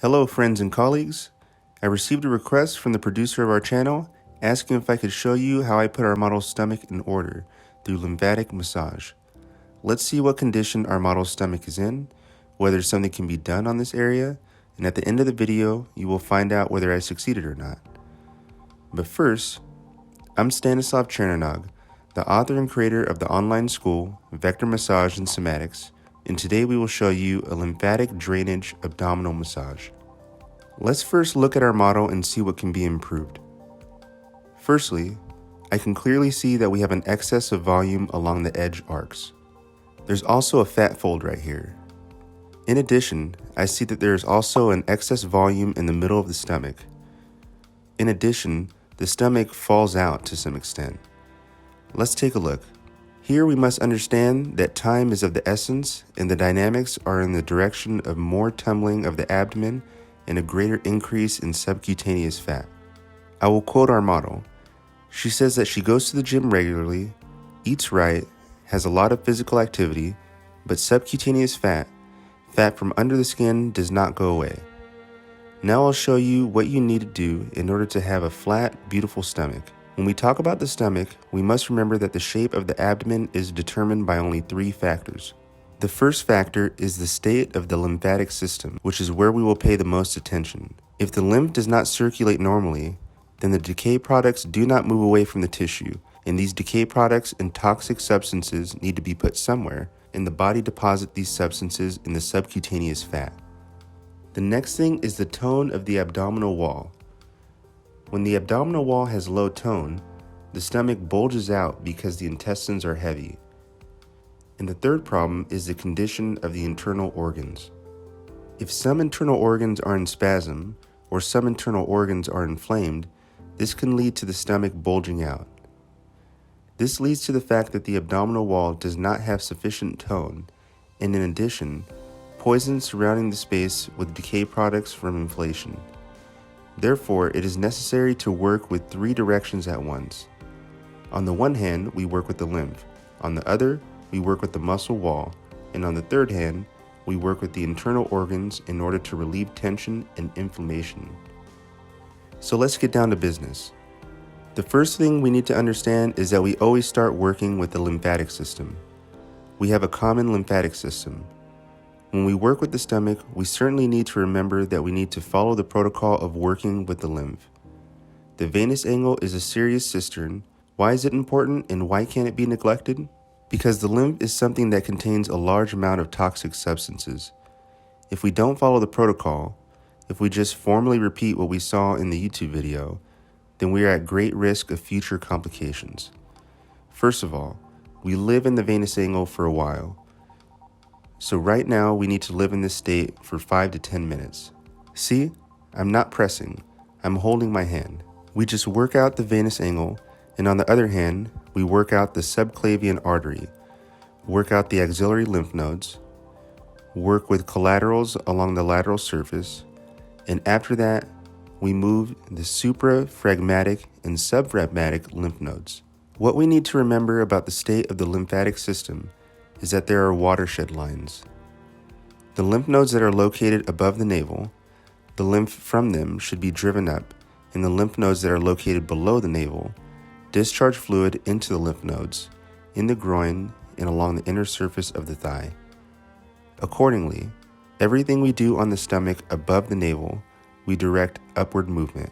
Hello friends and colleagues. I received a request from the producer of our channel asking if I could show you how I put our model's stomach in order through lymphatic massage. Let's see what condition our model's stomach is in, whether something can be done on this area, and at the end of the video you will find out whether I succeeded or not. But first, I'm Stanislav Chernonog, the author and creator of the online school Vector Massage and Somatics, and today we will show you a lymphatic drainage abdominal massage. Let's first look at our model and see what can be improved. Firstly, I can clearly see that we have an excess of volume along the edge arcs. There's also a fat fold right here. In addition, I see that there is also an excess volume in the middle of the stomach. In addition, the stomach falls out to some extent. Let's take a look. Here we must understand that time is of the essence and the dynamics are in the direction of more tumbling of the abdomen and a greater increase in subcutaneous fat. I will quote our model. She says that she goes to the gym regularly, eats right, has a lot of physical activity, but subcutaneous fat from under the skin, does not go away. Now I'll show you what you need to do in order to have a flat, beautiful stomach. When we talk about the stomach, we must remember that the shape of the abdomen is determined by only 3 factors. The first factor is the state of the lymphatic system, which is where we will pay the most attention. If the lymph does not circulate normally, then the decay products do not move away from the tissue, and these decay products and toxic substances need to be put somewhere, and the body deposits these substances in the subcutaneous fat. The next thing is the tone of the abdominal wall. When the abdominal wall has low tone, the stomach bulges out because the intestines are heavy. And the third problem is the condition of the internal organs. If some internal organs are in spasm or some internal organs are inflamed, this can lead to the stomach bulging out. This leads to the fact that the abdominal wall does not have sufficient tone, and in addition, poison surrounding the space with decay products from inflation. Therefore, it is necessary to work with 3 directions at once. On the one hand, we work with the lymph. On the other, we work with the muscle wall. And on the third hand, we work with the internal organs in order to relieve tension and inflammation. So let's get down to business. The first thing we need to understand is that we always start working with the lymphatic system. We have a common lymphatic system. When we work with the stomach, we certainly need to remember that we need to follow the protocol of working with the lymph. The venous angle is a serious cistern. Why is it important and why can't it be neglected? Because the lymph is something that contains a large amount of toxic substances. If we don't follow the protocol, if we just formally repeat what we saw in the YouTube video, then we are at great risk of future complications. First of all, we live in the venous angle for a while. So right now we need to live in this state for 5 to 10 minutes. See, I'm not pressing, I'm holding my hand. We just work out the venous angle, and on the other hand, we work out the subclavian artery, work out the axillary lymph nodes, work with collaterals along the lateral surface, and after that, we move the supraphragmatic and subphragmatic lymph nodes. What we need to remember about the state of the lymphatic system is that there are watershed lines. The lymph nodes that are located above the navel, the lymph from them should be driven up, and the lymph nodes that are located below the navel discharge fluid into the lymph nodes, in the groin, and along the inner surface of the thigh. Accordingly, everything we do on the stomach above the navel, we direct upward movement,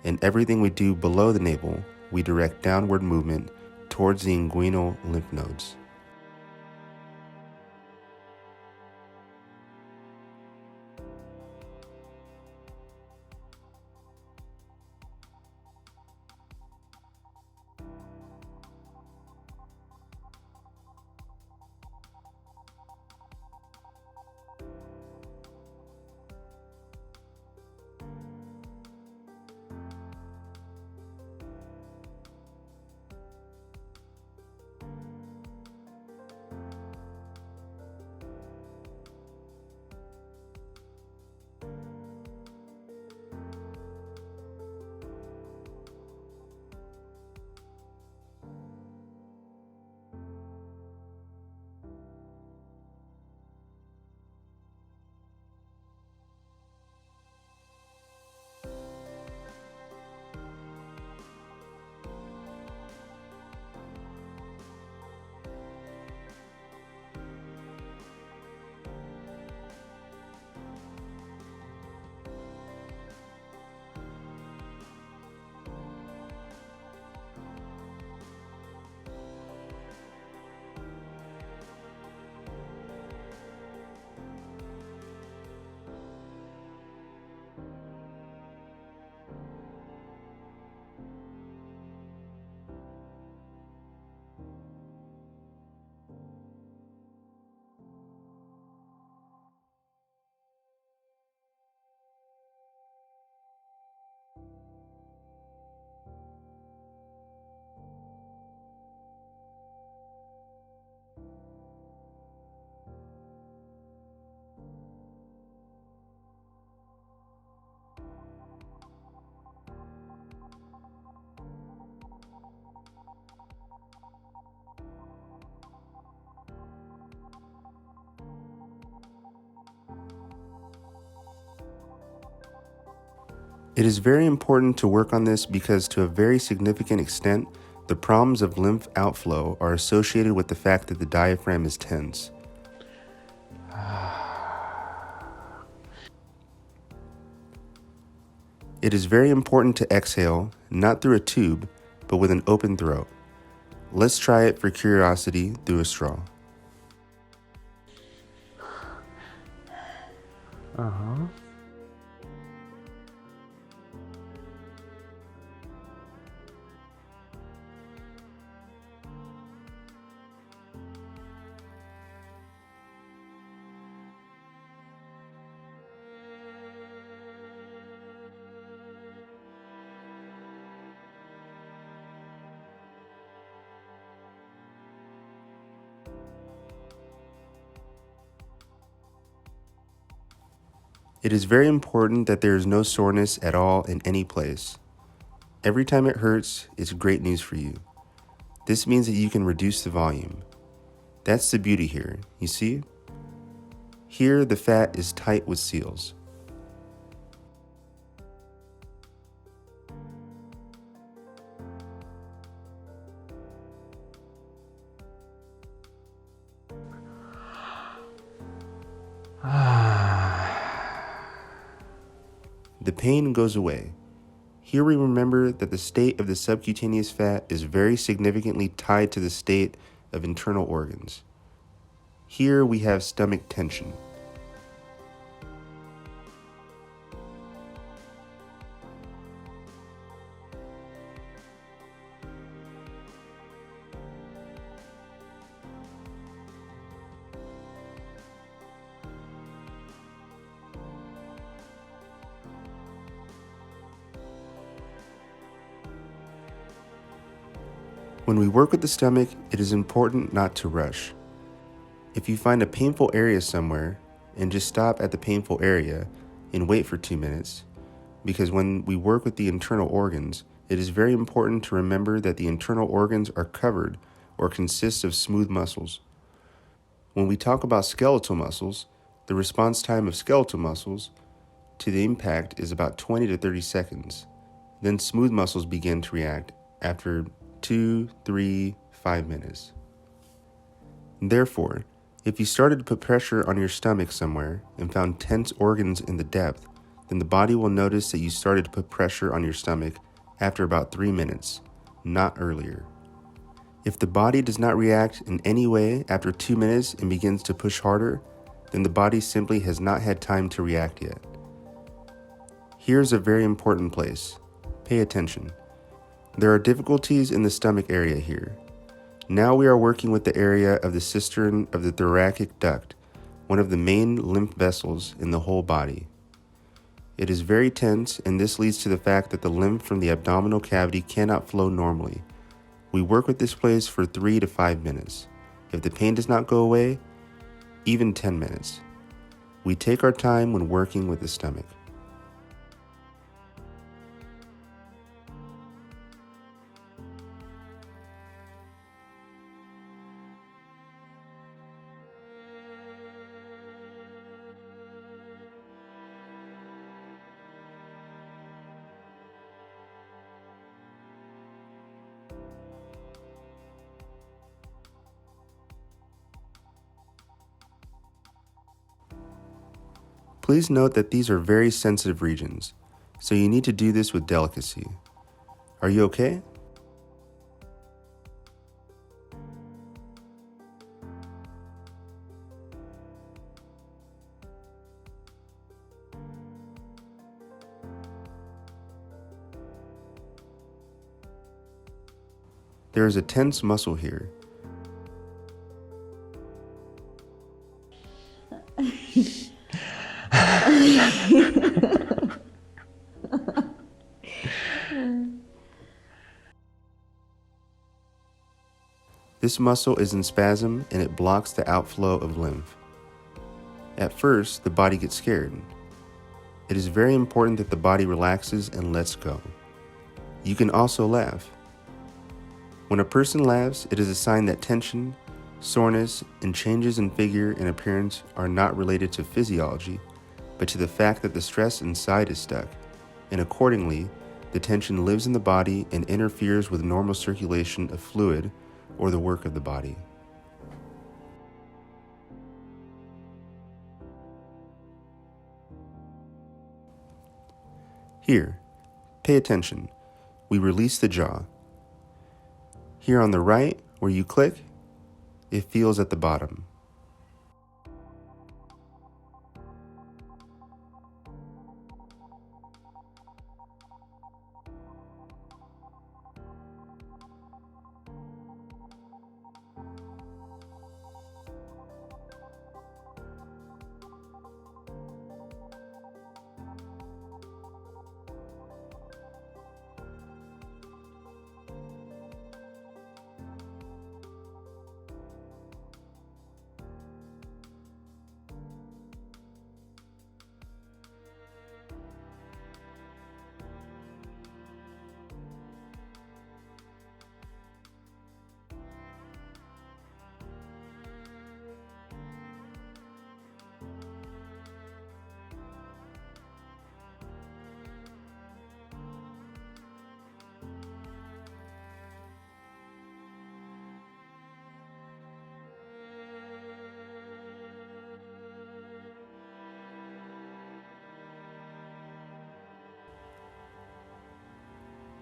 and everything we do below the navel, we direct downward movement towards the inguinal lymph nodes. It is very important to work on this because to a very significant extent, the problems of lymph outflow are associated with the fact that the diaphragm is tense. It is very important to exhale, not through a tube, but with an open throat. Let's try it for curiosity through a straw. It is very important that there is no soreness at all in any place. Every time it hurts, it's great news for you. This means that you can reduce the volume. That's the beauty here, you see? Here, the fat is tight with seals. The pain goes away. Here we remember that the state of the subcutaneous fat is very significantly tied to the state of internal organs. Here we have stomach tension. When we work with the stomach, it is important not to rush. If you find a painful area somewhere, and just stop at the painful area and wait for 2 minutes, because when we work with the internal organs, it is very important to remember that the internal organs are covered or consist of smooth muscles. When we talk about skeletal muscles, the response time of skeletal muscles to the impact is about 20 to 30 seconds. Then smooth muscles begin to react after 2, 3, 5 minutes. Therefore, if you started to put pressure on your stomach somewhere and found tense organs in the depth, then the body will notice that you started to put pressure on your stomach after about 3 minutes, not earlier. If the body does not react in any way after 2 minutes and begins to push harder, then the body simply has not had time to react yet. Here's a very important place. Pay attention. There are difficulties in the stomach area here. Now we are working with the area of the cistern of the thoracic duct, one of the main lymph vessels in the whole body. It is very tense, and this leads to the fact that the lymph from the abdominal cavity cannot flow normally. We work with this place for 3 to 5 minutes. If the pain does not go away, even 10 minutes. We take our time when working with the stomach. Please note that these are very sensitive regions, so you need to do this with delicacy. Are you okay? There is a tense muscle here. This muscle is in spasm and it blocks the outflow of lymph. At first, the body gets scared. It is very important that the body relaxes and lets go. You can also laugh. When a person laughs, it is a sign that tension, soreness, and changes in figure and appearance are not related to physiology, but to the fact that the stress inside is stuck, and accordingly, the tension lives in the body and interferes with normal circulation of fluid or the work of the body. Here, pay attention. We release the jaw. Here on the right, where you click, it feels at the bottom.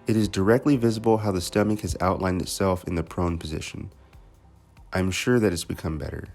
It is directly visible how the stomach has outlined itself in the prone position. I'm sure that it's become better.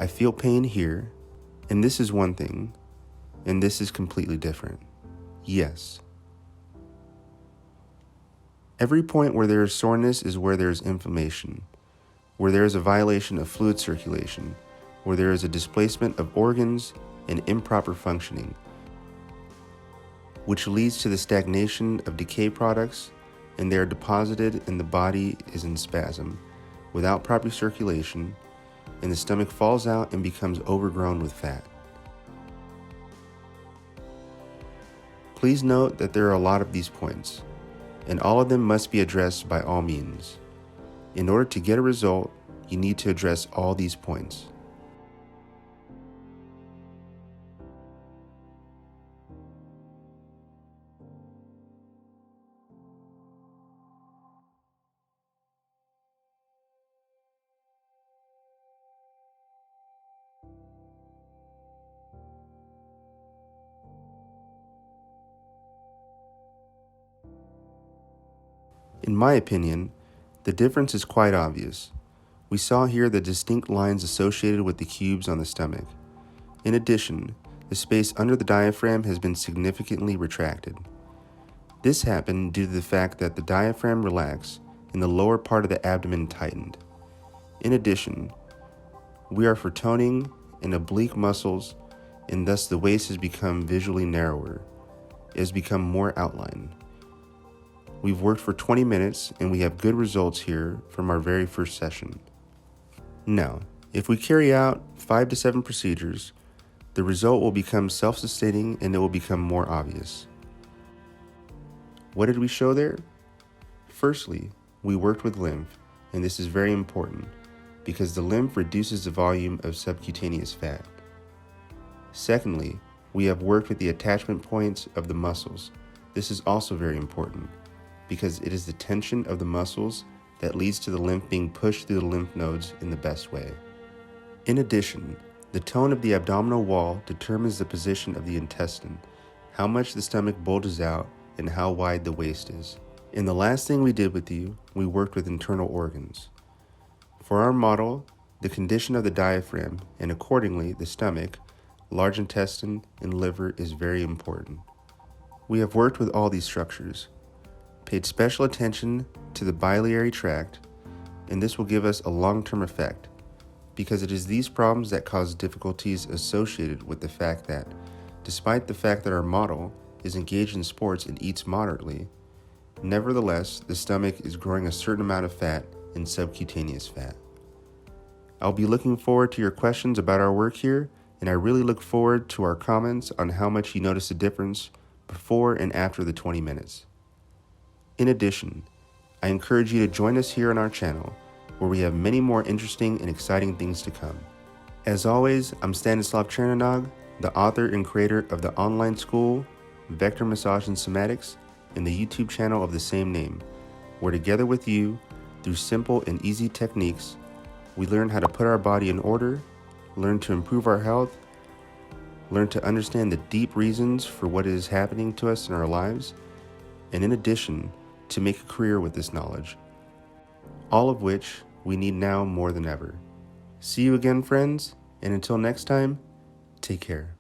I feel pain here, and this is one thing, and this is completely different. Yes. Every point where there is soreness is where there is inflammation, where there is a violation of fluid circulation, where there is a displacement of organs and improper functioning, which leads to the stagnation of decay products, and they are deposited and the body is in spasm, without proper circulation, and the stomach falls out and becomes overgrown with fat. Please note that there are a lot of these points, and all of them must be addressed by all means. In order to get a result, you need to address all these points. In my opinion, the difference is quite obvious. We saw here the distinct lines associated with the cubes on the stomach. In addition, the space under the diaphragm has been significantly retracted. This happened due to the fact that the diaphragm relaxed and the lower part of the abdomen tightened. In addition, we are for toning and oblique muscles, and thus the waist has become visually narrower. It has become more outlined. We've worked for 20 minutes and we have good results here from our very first session. Now, if we carry out 5 to 7 procedures, the result will become self-sustaining and it will become more obvious. What did we show there? Firstly, we worked with lymph, and this is very important because the lymph reduces the volume of subcutaneous fat. Secondly, we have worked with the attachment points of the muscles. This is also very important because it is the tension of the muscles that leads to the lymph being pushed through the lymph nodes in the best way. In addition, the tone of the abdominal wall determines the position of the intestine, how much the stomach bulges out, and how wide the waist is. And the last thing we did with you, we worked with internal organs. For our model, the condition of the diaphragm, and accordingly the stomach, large intestine, and liver is very important. We have worked with all these structures, paid special attention to the biliary tract, and this will give us a long-term effect because it is these problems that cause difficulties associated with the fact that, despite the fact that our model is engaged in sports and eats moderately, Nevertheless, the stomach is growing a certain amount of fat and subcutaneous fat. I'll be looking forward to your questions about our work here, and I really look forward to our comments on how much you notice a difference before and after the 20 minutes. In addition, I encourage you to join us here on our channel, where we have many more interesting and exciting things to come. As always, I'm Stanislav Chernonog, the author and creator of the online school, Vector Massage and Somatics, and the YouTube channel of the same name, where together with you, through simple and easy techniques, we learn how to put our body in order, learn to improve our health, learn to understand the deep reasons for what is happening to us in our lives, and in addition, to make a career with this knowledge, all of which we need now more than ever. See you again, friends, and until next time, take care.